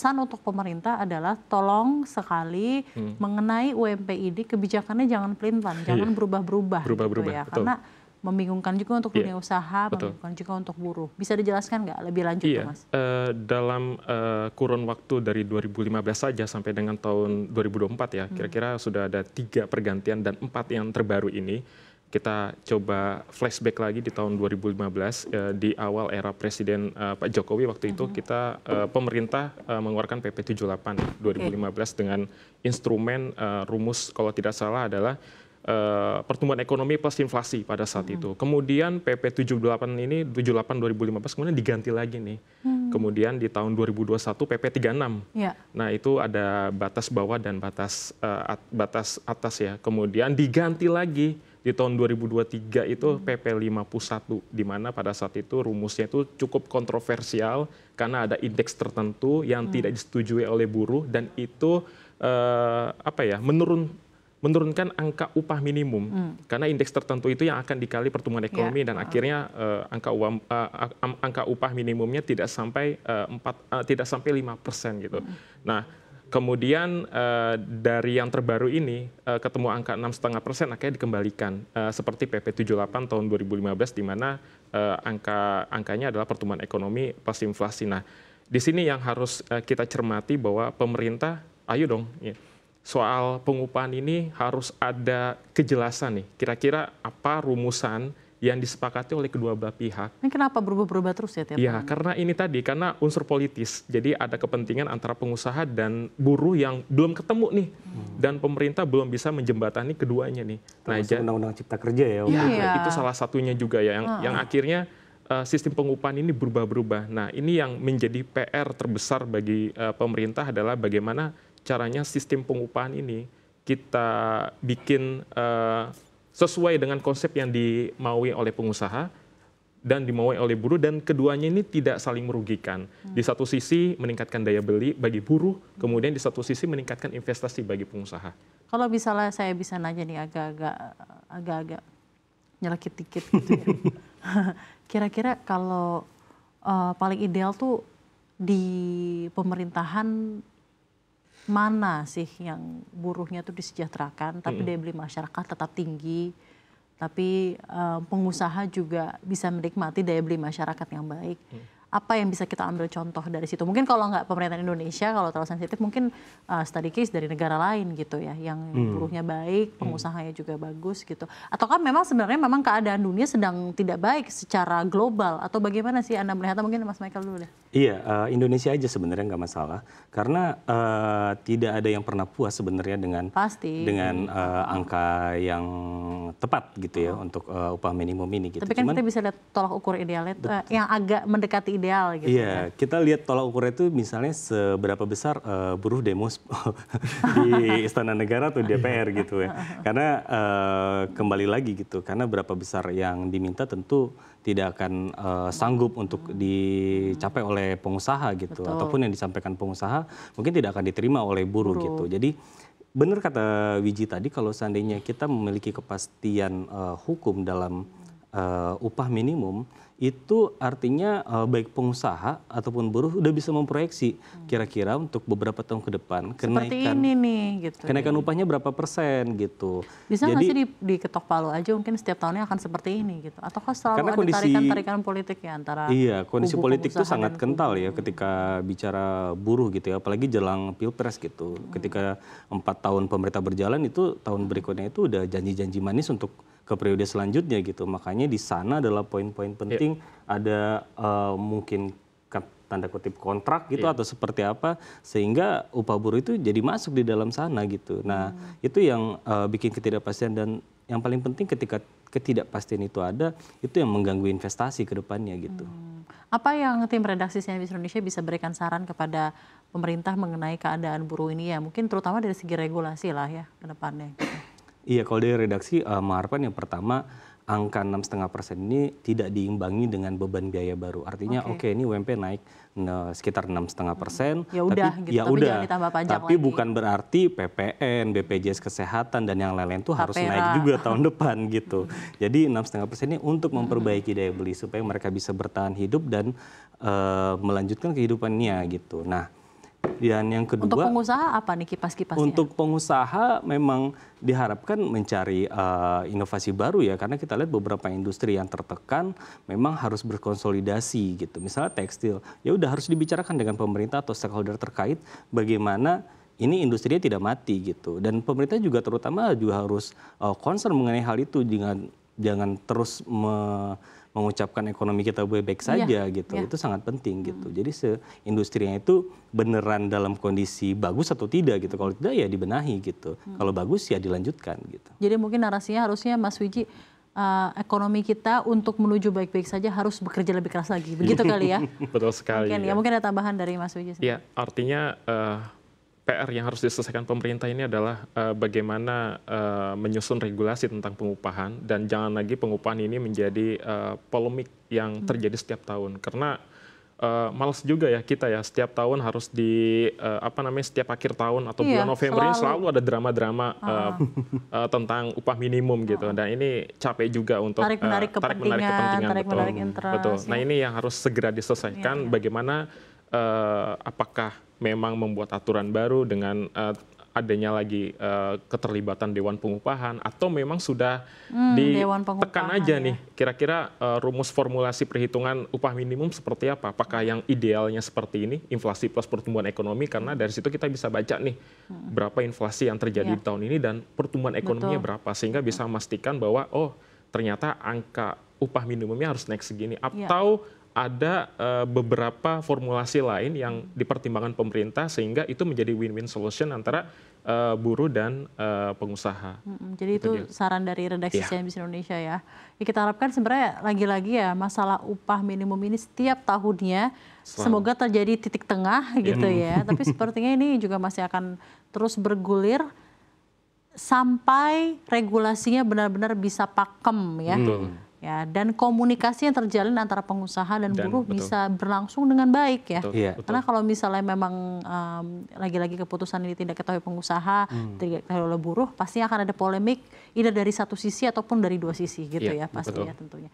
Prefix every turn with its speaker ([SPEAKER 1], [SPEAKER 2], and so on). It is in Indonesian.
[SPEAKER 1] pesan untuk pemerintah adalah tolong sekali mengenai UMP ini kebijakannya jangan pelin-pelan, jangan berubah-berubah gitu ya.
[SPEAKER 2] Betul.
[SPEAKER 1] Karena membingungkan juga untuk dunia usaha, membingungkan juga untuk buruh. Bisa dijelaskan nggak lebih lanjut tuh, Mas?
[SPEAKER 2] Dalam kurun waktu dari 2015 saja sampai dengan tahun 2024 ya, kira-kira sudah ada 3 pergantian dan 4 yang terbaru ini. Kita coba flashback lagi di tahun 2015 di awal era Presiden Pak Jokowi waktu itu kita pemerintah mengeluarkan PP 78 2015 dengan instrumen rumus kalau tidak salah adalah pertumbuhan ekonomi plus inflasi pada saat itu. Kemudian PP 78 ini 78 2015 kemudian diganti lagi nih. Kemudian di tahun 2021 PP 36. Nah, itu ada batas bawah dan batas atas ya. Kemudian diganti lagi di tahun 2023 itu PP 51 di mana pada saat itu rumusnya itu cukup kontroversial karena ada indeks tertentu yang tidak disetujui oleh buruh dan itu menurunkan angka upah minimum karena indeks tertentu itu yang akan dikali pertumbuhan ekonomi dan akhirnya angka upah minimumnya tidak sampai 5% gitu. Nah, kemudian dari yang terbaru ini ketemu angka 6,5% akhirnya dikembalikan seperti PP 78 tahun 2015 di mana angkanya adalah pertumbuhan ekonomi plus inflasi. Nah, di sini yang harus kita cermati bahwa pemerintah ayo dong soal pengupahan ini harus ada kejelasan nih. Kira-kira apa rumusan yang disepakati oleh kedua belah pihak.
[SPEAKER 1] Ini kenapa berubah-berubah terus ya tiap tahun?
[SPEAKER 2] Karena ini tadi, karena unsur politis. Jadi ada kepentingan antara pengusaha dan buruh yang belum ketemu nih. Dan pemerintah belum bisa menjembatani keduanya nih.
[SPEAKER 3] Termasuk Undang-Undang Cipta Kerja ya?
[SPEAKER 2] Itu salah satunya juga ya. Yang akhirnya sistem pengupahan ini berubah-berubah. Nah, ini yang menjadi PR terbesar bagi pemerintah adalah bagaimana caranya sistem pengupahan ini kita bikin sesuai dengan konsep yang dimaui oleh pengusaha dan dimaui oleh buruh dan keduanya ini tidak saling merugikan. Di satu sisi meningkatkan daya beli bagi buruh, kemudian di satu sisi meningkatkan investasi bagi pengusaha.
[SPEAKER 1] Kalau misalnya saya bisa nanya nih agak-agak nyelekit dikit gitu ya. Kira-kira kalau paling ideal tuh di pemerintahan mana sih yang buruhnya tuh disejahterakan, tapi daya beli masyarakat tetap tinggi, tapi pengusaha juga bisa menikmati daya beli masyarakat yang baik. Apa yang bisa kita ambil contoh dari situ? Mungkin kalau nggak pemerintahan Indonesia, kalau terlalu sensitif, mungkin study case dari negara lain gitu ya, yang buruhnya baik, pengusahanya juga bagus gitu. Atau kan memang sebenarnya keadaan dunia sedang tidak baik secara global, atau bagaimana sih Anda melihatnya? Mungkin Mas Michael dulu deh.
[SPEAKER 3] Iya, Indonesia aja sebenarnya nggak masalah, karena tidak ada yang pernah puas sebenarnya dengan angka yang tepat gitu ya untuk upah minimum ini. Gitu.
[SPEAKER 1] Tapi kan kita bisa lihat tolak ukur idealnya yang agak mendekati ideal gitu.
[SPEAKER 3] Iya, kita lihat tolak ukurnya itu misalnya seberapa besar buruh demos di Istana Negara atau DPR gitu ya. Karena kembali lagi gitu, karena berapa besar yang diminta tentu tidak akan sanggup untuk dicapai oleh pengusaha gitu.
[SPEAKER 1] Betul.
[SPEAKER 3] Ataupun yang disampaikan pengusaha mungkin tidak akan diterima oleh buruh gitu. Jadi benar kata Wiji tadi, kalau seandainya kita memiliki kepastian hukum dalam upah minimum, itu artinya baik pengusaha ataupun buruh udah bisa memproyeksi kira-kira untuk beberapa tahun ke depan kenaikan upahnya berapa persen gitu.
[SPEAKER 1] Bisa nggak sih diketok palu aja mungkin setiap tahunnya akan seperti ini gitu? Atau selalu ada tarikan-tarikan politik ya antara
[SPEAKER 3] kondisi politik itu sangat kental ya ketika bicara buruh gitu ya, apalagi jelang Pilpres gitu. Ketika 4 tahun pemerintah berjalan itu tahun berikutnya itu udah janji-janji manis untuk ke periode selanjutnya gitu. Makanya di sana adalah poin-poin penting, ada mungkin tanda kutip kontrak gitu atau seperti apa sehingga upah buruh itu jadi masuk di dalam sana gitu. Nah, itu yang bikin ketidakpastian, dan yang paling penting ketika ketidakpastian itu ada, itu yang mengganggu investasi ke depannya gitu.
[SPEAKER 1] Apa yang tim redaksi CNBC Indonesia bisa berikan saran kepada pemerintah mengenai keadaan buruh ini ya? Mungkin terutama dari segi regulasi lah ya ke depannya gitu.
[SPEAKER 3] Iya, kalau dari redaksi mengharapkan yang pertama angka 6,5% ini tidak diimbangi dengan beban biaya baru. Artinya ini UMP naik sekitar 6,5%.
[SPEAKER 1] Ya udah, gitu. Tapi jangan ditambah pajak
[SPEAKER 3] tapi
[SPEAKER 1] lagi.
[SPEAKER 3] Bukan berarti PPN, BPJS Kesehatan dan yang lain-lain itu harus naik juga tahun depan gitu. Jadi 6,5% ini untuk memperbaiki daya beli supaya mereka bisa bertahan hidup dan melanjutkan kehidupannya gitu. Nah, Dan yang kedua,
[SPEAKER 1] untuk pengusaha apa nih kipas-kipasnya?
[SPEAKER 3] Untuk pengusaha memang diharapkan mencari inovasi baru ya, karena kita lihat beberapa industri yang tertekan memang harus berkonsolidasi gitu. Misalnya tekstil, ya udah harus dibicarakan dengan pemerintah atau stakeholder terkait bagaimana ini industrinya tidak mati gitu. Dan pemerintah juga terutama juga harus concern mengenai hal itu, jangan terus mengucapkan ekonomi kita baik-baik saja gitu. Itu sangat penting gitu. Jadi industrinya itu beneran dalam kondisi bagus atau tidak gitu. Kalau tidak ya dibenahi gitu. Kalau bagus ya dilanjutkan gitu.
[SPEAKER 1] Jadi mungkin narasinya harusnya Mas Wiji, ekonomi kita untuk menuju baik-baik saja harus bekerja lebih keras lagi. Begitu kali ya?
[SPEAKER 2] Betul sekali.
[SPEAKER 1] Mungkin ada tambahan dari Mas Wiji.
[SPEAKER 2] Ya, artinya PR yang harus diselesaikan pemerintah ini adalah bagaimana menyusun regulasi tentang pengupahan, dan jangan lagi pengupahan ini menjadi polemik yang terjadi setiap tahun, karena males juga ya kita ya setiap tahun harus setiap akhir tahun atau bulan November ini selalu ada drama-drama tentang upah minimum gitu. Dan ini capek juga untuk
[SPEAKER 1] tarik-menarik kepentingan, tarik-menarik interest.
[SPEAKER 2] Betul. Nah, ini yang harus segera diselesaikan. Bagaimana apakah memang membuat aturan baru dengan adanya lagi keterlibatan Dewan Pengupahan, atau memang sudah ditekan aja nih kira-kira rumus formulasi perhitungan upah minimum seperti apa, apakah yang idealnya seperti ini, inflasi plus pertumbuhan ekonomi, karena dari situ kita bisa baca nih berapa inflasi yang terjadi di tahun ini dan pertumbuhan ekonominya berapa, sehingga bisa memastikan bahwa oh ternyata angka upah minimumnya harus naik segini, atau ada beberapa formulasi lain yang dipertimbangkan pemerintah sehingga itu menjadi win-win solution antara buruh dan pengusaha.
[SPEAKER 1] Jadi itu saran dari redaksi CNBC Indonesia ya. Kita harapkan sebenarnya lagi-lagi ya masalah upah minimum ini setiap tahunnya semoga terjadi titik tengah gitu ya. Tapi sepertinya ini juga masih akan terus bergulir sampai regulasinya benar-benar bisa pakem ya. Ya, dan komunikasi yang terjalin antara pengusaha dan buruh bisa berlangsung dengan baik ya. Karena kalau misalnya memang lagi-lagi keputusan ini tidak diketahui pengusaha, tidak diketahui oleh buruh, pasti akan ada polemik either dari satu sisi ataupun dari dua sisi gitu ya pastinya tentunya.